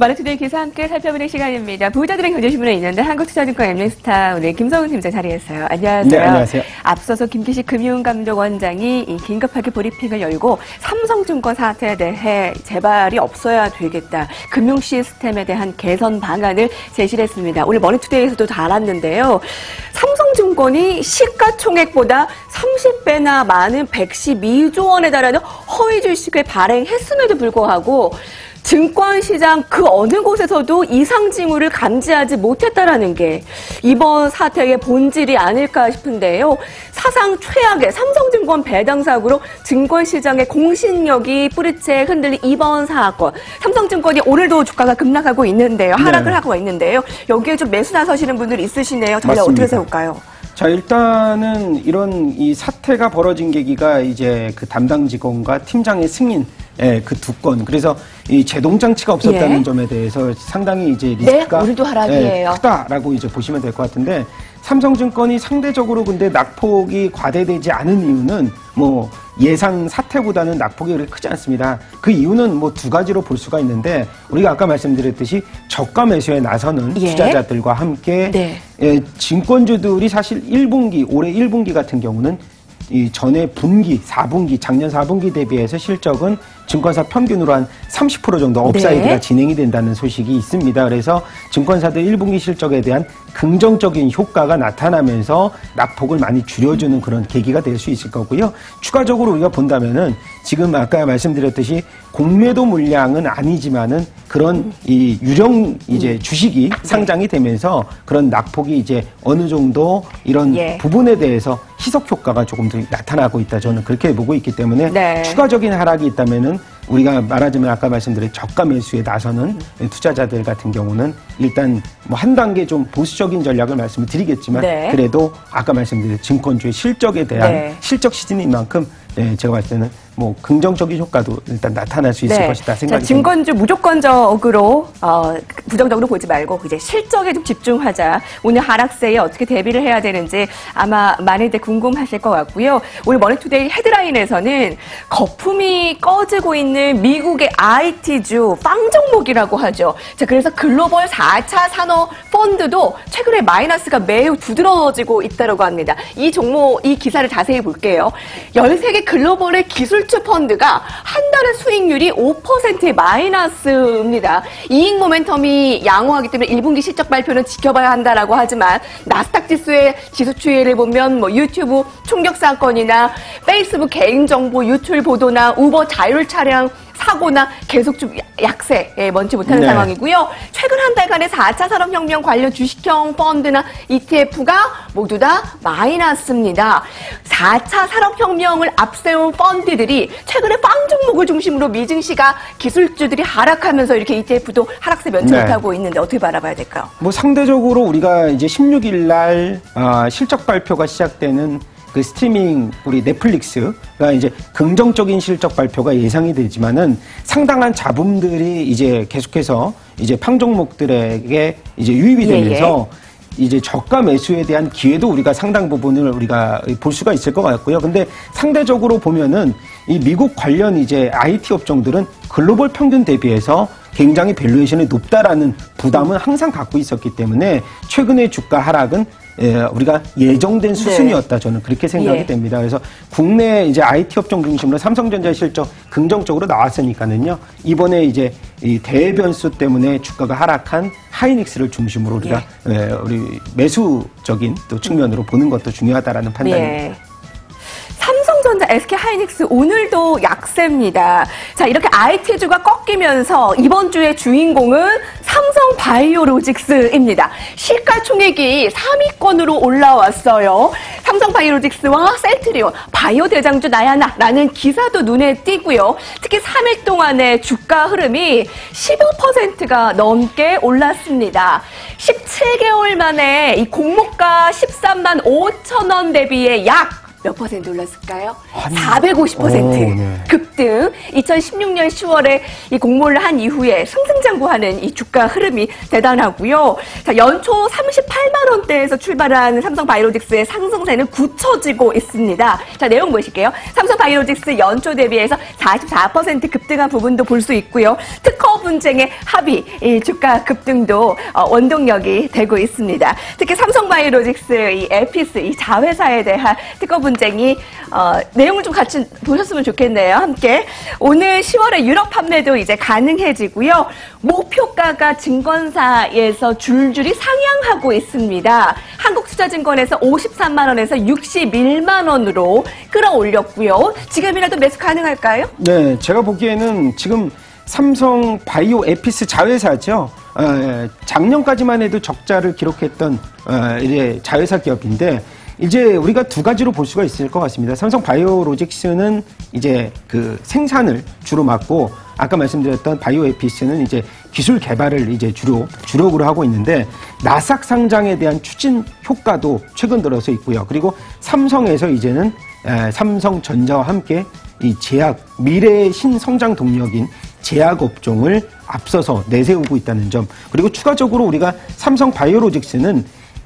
마르투데이 기사 함께 살펴보는 시간입니다. 부자들의 경제신문에 있는데 한국투자증권 엠리스타 우리 김성훈 팀장 자리했어요. 안녕하세요. 네, 안녕하세요. 앞서서 김기식 금융감독원장이 이 긴급하게 브리핑을 열고 삼성증권 사태에 대해 재발이 없어야 되겠다. 금융 시스템에 대한 개선 방안을 제시를 했습니다. 오늘 머니투데이에서도 달았는데요. 삼성증권이 시가총액보다 30배나 많은 112조 원에 달하는 허위 주식을 발행했음에도 불구하고 증권시장 그 어느 곳에서도 이상 징후를 감지하지 못했다라는 게 이번 사태의 본질이 아닐까 싶은데요. 사상 최악의 삼성증권 배당 사고로 증권시장의 공신력이 뿌리째 흔들린 이번 사건. 삼성증권이 오늘도 주가가 급락하고 있는데요. 하락을 하고 있는데요. 여기에 좀 매수 나서시는 분들이 있으시네요. 전략 어떻게 세울까요? 자, 일단은 이런 이 사태가 벌어진 계기가 이제 그 담당 직원과 팀장의 승인, 그 두 건. 그래서 이 제동장치가 없었다는 점에 대해서 상당히 이제 리스크가 오늘도 하락이에요. 크다라고 이제 보시면 될 것 같은데, 삼성증권이 상대적으로 근데 낙폭이 과대되지 않은 이유는 뭐 예상 사태보다는 낙폭이 그렇게 크지 않습니다. 그 이유는 뭐 두 가지로 볼 수가 있는데, 우리가 아까 말씀드렸듯이 저가 매수에 나서는 투자자들과 함께 증권주들이 사실 1분기, 올해 1분기 같은 경우는 이 전에 분기, 4분기, 작년 4분기 대비해서 실적은 증권사 평균으로 한 30% 정도 업사이드가 진행이 된다는 소식이 있습니다. 그래서 증권사들 1분기 실적에 대한 긍정적인 효과가 나타나면서 낙폭을 많이 줄여주는 그런 계기가 될 수 있을 거고요. 추가적으로 우리가 본다면은 지금 아까 말씀드렸듯이 공매도 물량은 아니지만은 그런 이 유령 이제 주식이 상장이 되면서 그런 낙폭이 이제 어느 정도 이런 부분에 대해서 희석 효과가 조금 더 나타나고 있다. 저는 그렇게 보고 있기 때문에 추가적인 하락이 있다면은 우리가 말하자면 아까 말씀드린 저가 매수에 나서는 투자자들 같은 경우는 일단 뭐 한 단계 좀 보수적인 전략을 말씀을 드리겠지만 그래도 아까 말씀드린 증권주의 실적에 대한 실적 시즌인 만큼 제가 봤을 때는 뭐 긍정적인 효과도 일단 나타날 수 있을 것이다 생각이 듭니다. 증권주 무조건적으로 부정적으로 보지 말고 이제 실적에 좀 집중하자. 오늘 하락세에 어떻게 대비를 해야 되는지 아마 많이들 궁금하실 것 같고요. 오늘 머니투데이 헤드라인에서는 거품이 꺼지고 있는 미국의 IT주 빵 종목이라고 하죠. 자, 그래서 글로벌 4차 산업 펀드도 최근에 마이너스가 매우 두드러지고 있다고 합니다. 이 종목, 이 기사를 자세히 볼게요. 13개 글로벌의 기술주 펀드가 한 달의 수익률이 5%의 마이너스입니다. 이익 모멘텀이 양호하기 때문에 1분기 실적 발표는 지켜봐야 한다라고 하지만 나스닥 지수의 지수 추이를 보면 뭐 유튜브 총격 사건이나 페이스북 개인정보 유출 보도나 우버 자율 차량 사고나 계속 좀 약세, 먼지 못하는 상황이고요. 최근 한 달간의 4차 산업혁명 관련 주식형 펀드나 ETF가 모두 다 마이너스입니다. 4차 산업혁명을 앞세운 펀드들이 최근에 빵 종목을 중심으로 미증시가 기술주들이 하락하면서 이렇게 ETF도 하락세 면치 못하고 있는데 어떻게 바라봐야 될까요? 뭐 상대적으로 우리가 이제 16일 날 실적 발표가 시작되는 그 스트리밍 우리 넷플릭스가 이제 긍정적인 실적 발표가 예상이 되지만은 상당한 잡음들이 이제 계속해서 이제 팡 종목들에게 이제 유입이 되면서 이제 저가 매수에 대한 기회도 우리가 상당 부분을 우리가 볼 수가 있을 것 같고요. 근데 상대적으로 보면은 이 미국 관련 이제 IT 업종들은 글로벌 평균 대비해서 굉장히 밸류에이션이 높다라는 부담은 항상 갖고 있었기 때문에 최근의 주가 하락은 우리가 예정된 수순이었다. 저는 그렇게 생각이 됩니다. 그래서 국내 이제 IT 업종 중심으로 삼성전자 실적 긍정적으로 나왔으니까는요. 이번에 이제 이 대변수 때문에 주가가 하락한 하이닉스를 중심으로 우리가 우리 매수적인 또 측면으로 보는 것도 중요하다라는 판단입니다. 삼성전자, SK하이닉스 오늘도 약세입니다. 자, 이렇게 IT주가 꺾이면서 이번 주의 주인공은 삼성바이오로직스입니다. 시가총액이 3위권으로 올라왔어요. 삼성바이오로직스와 셀트리온, 바이오 대장주 나야나라는 기사도 눈에 띄고요. 특히 3일 동안의 주가 흐름이 15%가 넘게 올랐습니다. 17개월 만에 이 공모가 13만 5천 원 대비해 약 몇 퍼센트 올랐을까요? 한 450% 네. 급등. 2016년 10월에 이 공모를 한 이후에 승승장구하는 이 주가 흐름이 대단하고요. 자, 연초 38만 원대에서 출발한 삼성바이오로직스의 상승세는 굳혀지고 있습니다. 자, 내용 보실게요. 삼성바이오로직스 연초 대비해서 44% 급등한 부분도 볼 수 있고요. 특허 분쟁의 합의, 이 주가 급등도 원동력이 되고 있습니다. 특히 삼성바이오로직스, 이 에피스, 이 자회사에 대한 특허 분쟁이 내용을 좀 같이 보셨으면 좋겠네요. 함께 오늘 10월에 유럽 판매도 이제 가능해지고요. 목표가가 증권사에서 줄줄이 상향하고 있습니다. 한국투자증권에서 53만 원에서 61만 원으로 끌어올렸고요. 지금이라도 매수 가능할까요? 네, 제가 보기에는 지금 삼성 바이오 에피스 자회사죠. 작년까지만 해도 적자를 기록했던 이제 자회사 기업인데 이제 우리가 두 가지로 볼 수가 있을 것 같습니다. 삼성 바이오로직스는 이제 그 생산을 주로 맡고 아까 말씀드렸던 바이오 에피스는 이제 기술 개발을 이제 주력으로 하고 있는데 나스닥 상장에 대한 추진 효과도 최근 들어서 있고요. 그리고 삼성에서 이제는 삼성전자와 함께 이 제약 미래의 신성장 동력인 제약 업종을 앞서서 내세우고 있다는 점. 그리고 추가적으로 우리가 삼성 바이오로직스는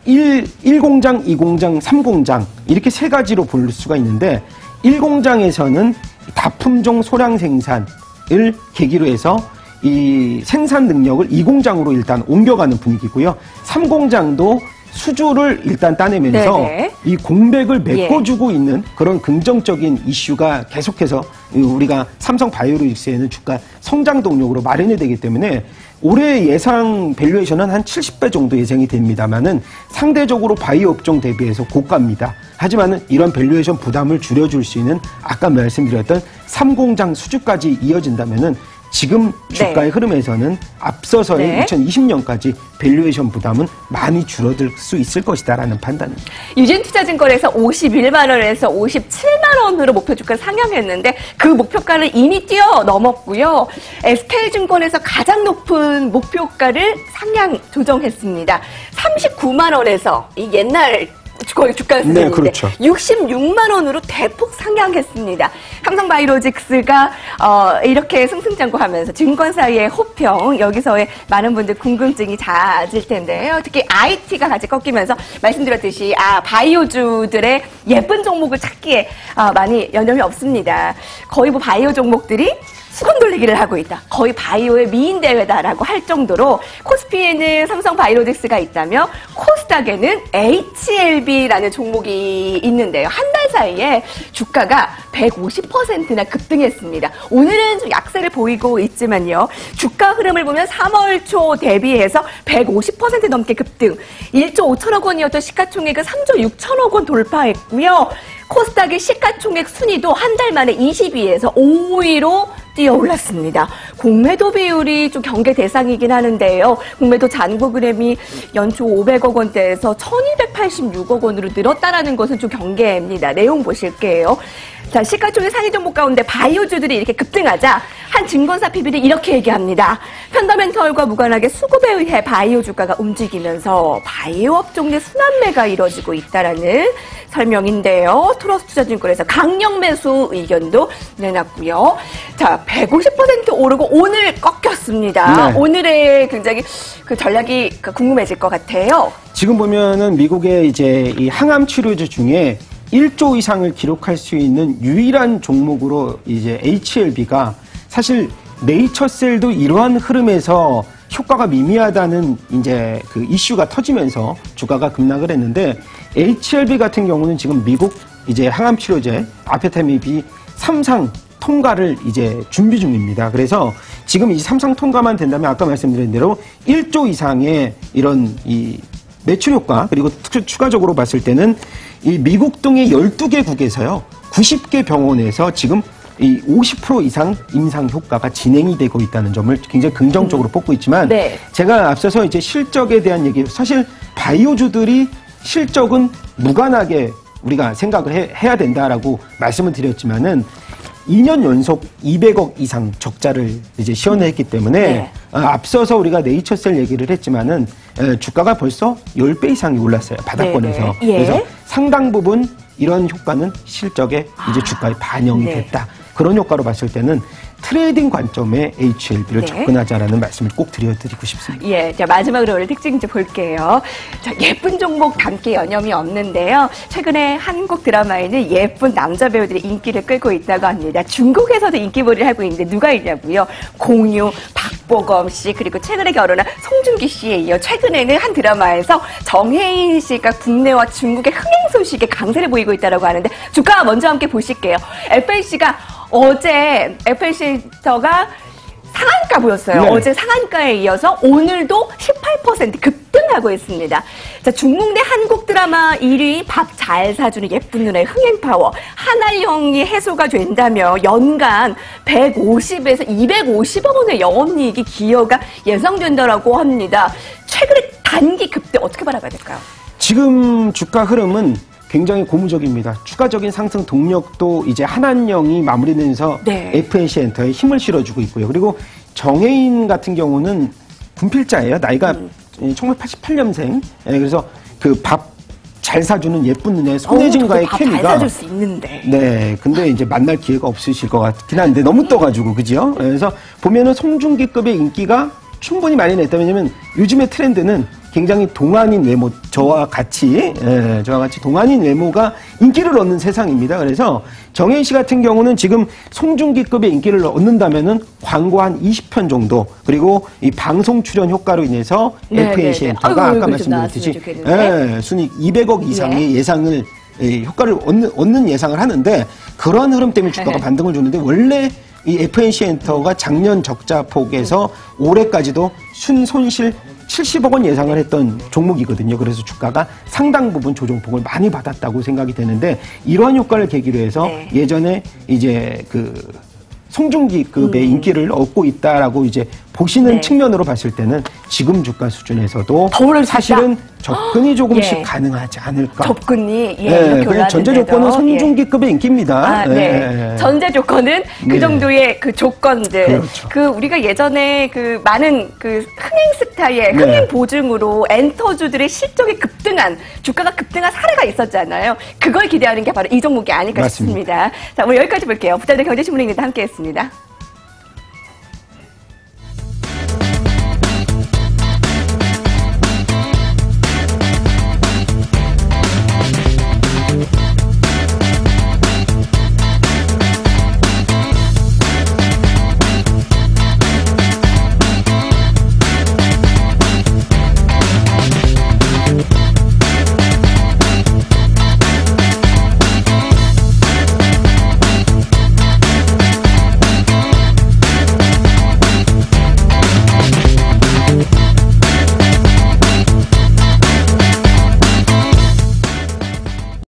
1공장, 2공장, 3공장 이렇게 세 가지로 볼 수가 있는데 1공장에서는 다품종 소량 생산을 계기로 해서 이 생산 능력을 2공장으로 일단 옮겨가는 분위기고요. 3공장도 수주를 일단 따내면서 네네. 이 공백을 메꿔주고 있는 그런 긍정적인 이슈가 계속해서 우리가 삼성 바이오로직스에는 주가 성장 동력으로 마련이 되기 때문에 올해 예상 밸류에이션은 한 70배 정도 예상이 됩니다만은 상대적으로 바이오 업종 대비해서 고가입니다. 하지만은 이런 밸류에이션 부담을 줄여줄 수 있는 아까 말씀드렸던 3공장 수주까지 이어진다면은 지금 주가의 흐름에서는 앞서서의 2020년까지 밸류에이션 부담은 많이 줄어들 수 있을 것이다라는 판단입니다. 유진투자증권에서 51만 원에서 57만 원으로 목표 주가를 상향했는데 그 목표가를 이미 뛰어넘었고요. SK증권에서 가장 높은 목표가를 상향 조정했습니다. 39만 원에서 이 옛날 거의 주가 수준인데 네, 그렇죠. 66만 원으로 대폭 상향했습니다. 삼성바이오로직스가 이렇게 승승장구하면서 증권사의 호평, 여기서의 많은 분들 궁금증이 잦을 텐데요. 특히 IT가 같이 꺾이면서 말씀드렸듯이 바이오주들의 예쁜 종목을 찾기에 많이 여념이 없습니다. 거의 뭐 바이오 종목들이 수건 돌리기를 하고 있다. 거의 바이오의 미인 대회다라고 할 정도로 코스피에는 삼성 바이오로직스가 있다며 코스닥에는 HLB라는 종목이 있는데요. 한 달 사이에 주가가 150%나 급등했습니다. 오늘은 좀 약세를 보이고 있지만요. 주가 흐름을 보면 3월 초 대비해서 150% 넘게 급등. 1조 5천억 원이었던 시가총액은 3조 6천억 원 돌파했고요. 코스닥의 시가총액 순위도 한 달 만에 20위에서 5위로 뛰어올랐습니다. 공매도 비율이 좀 경계 대상이긴 하는데요. 공매도 잔고 그램이 연초 500억 원대에서 1286억 원으로 늘었다라는 것은 좀 경계입니다. 내용 보실게요. 자, 시가총액 상위 종목 가운데 바이오주들이 이렇게 급등하자 한 증권사 PB는 이렇게 얘기합니다. 펀더멘털과 무관하게 수급에 의해 바이오 주가가 움직이면서 바이오 업종 내 순환매가 이뤄지고 있다라는 설명인데요. 트러스투자증권에서 강력 매수 의견도 내놨고요. 자, 150% 오르고 오늘 꺾였습니다. 네. 오늘의 굉장히 그 전략이 궁금해질 것 같아요. 지금 보면은 미국의 이제 이 항암 치료제 중에 1조 이상을 기록할 수 있는 유일한 종목으로 이제 HLB가 사실 네이처셀도 이러한 흐름에서 효과가 미미하다는 이제 그 이슈가 터지면서 주가가 급락을 했는데 HLB 같은 경우는 지금 미국 이제 항암 치료제 아페타미비 3상 통과를 이제 준비 중입니다. 그래서 지금 이 3상 통과만 된다면 아까 말씀드린 대로 1조 이상의 이런 이 매출 효과 그리고 추가적으로 봤을 때는 이 미국 등의 12개국에서요 90개 병원에서 지금 이 50% 이상 임상 효과가 진행이 되고 있다는 점을 굉장히 긍정적으로 뽑고 있지만 제가 앞서서 이제 실적에 대한 얘기 사실 바이오주들이 실적은 무관하게 우리가 생각을 해야 된다라고 말씀을 드렸지만은 2년 연속 200억 이상 적자를 이제 시현했기 때문에 앞서서 우리가 네이처셀 얘기를 했지만은 주가가 벌써 10배 이상이 올랐어요. 바닥권에서. 그래서 상당 부분 이런 효과는 실적에 이제 주가에 반영이 네. 됐다. 그런 효과로 봤을 때는 트레이딩 관점에 HLB를 네. 접근하자라는 말씀을 꼭 드려드리고 싶습니다. 예, 자, 마지막으로 오늘 특징 좀 볼게요. 자, 예쁜 종목 담기 여념이 없는데요. 최근에 한국 드라마에는 예쁜 남자 배우들이 인기를 끌고 있다고 합니다. 중국에서도 인기몰이를 하고 있는데 누가 있냐고요? 공유, 박보검 씨, 그리고 최근에 결혼한 송중기 씨에 이어 최근에는 한 드라마에서 정혜인 씨가 국내와 중국의 흥행 소식에 강세를 보이고 있다고 하는데 주가 먼저 함께 보실게요. FLC가 어제 FLC가 상한가 보였어요. 네. 어제 상한가에 이어서 오늘도 18% 급등하고 있습니다. 자, 중국 내 한국 드라마 1위 밥 잘 사주는 예쁜 누나의 흥행파워. 한알령이 해소가 된다며 연간 150에서 250억 원의 영업이익이 기여가 예상된다라고 합니다. 최근에 단기 급등 어떻게 바라봐야 될까요? 지금 주가 흐름은 굉장히 고무적입니다. 추가적인 상승 동력도 이제 한한령이 마무리되면서 네. FNC 엔터에 힘을 실어주고 있고요. 그리고 정혜인 같은 경우는 군필자예요. 나이가 1988년생. 그래서 그 밥 잘 사주는 예쁜 눈의 손혜진과의 케미가 밥잘 사줄 수 있는데. 네, 근데 이제 만날 기회가 없으실 것 같긴 한데 너무 떠가지고 그죠? 그래서 보면은 송중기급의 인기가 충분히 많이 냈다. 왜냐면 요즘의 트렌드는 굉장히 동안인 외모, 저와 같이 동안인 외모가 인기를 얻는 세상입니다. 그래서 정혜인 씨 같은 경우는 지금 송중기급의 인기를 얻는다면은 광고 한 20편 정도, 그리고 이 방송 출연 효과로 인해서 네, FNC 네, 네. 엔터가 아이고, 아까 이거 좀 말씀드렸듯이 나왔으면 좋겠는데. 순이익 200억 이상의 예. 예상을 효과를 얻는 예상을 하는데 그런 흐름 때문에 주가가 반등을 줬는데 원래 이 FNC 엔터가 작년 적자 폭에서 올해까지도 순손실 70억 원 예상을 했던 종목이거든요. 그래서 주가가 상당 부분 조정폭을 많이 받았다고 생각이 되는데 이러한 효과를 계기로 해서 네. 예전에 이제 그 송중기급의 인기를 얻고 있다라고 이제 보시는 네. 측면으로 봤을 때는 지금 주가 수준에서도 더 오를 수 사실은 접근이 조금씩 예. 가능하지 않을까. 접근이 네, 이렇게 그냥 전제 올랐는데도. 조건은 송중기급의 인기입니다. 아, 네. 전제 조건은 그 네. 정도의 그 조건들. 그렇죠. 그 우리가 예전에 그 많은 그 흥행 스타의 네. 흥행 보증으로 엔터주들의 실적이 급등한 주가가 급등한 사례가 있었잖아요. 그걸 기대하는 게 바로 이 종목이 아닐까 맞습니다. 싶습니다. 자, 오늘 여기까지 볼게요. 부자들 경제신문입니다. 함께했습니다.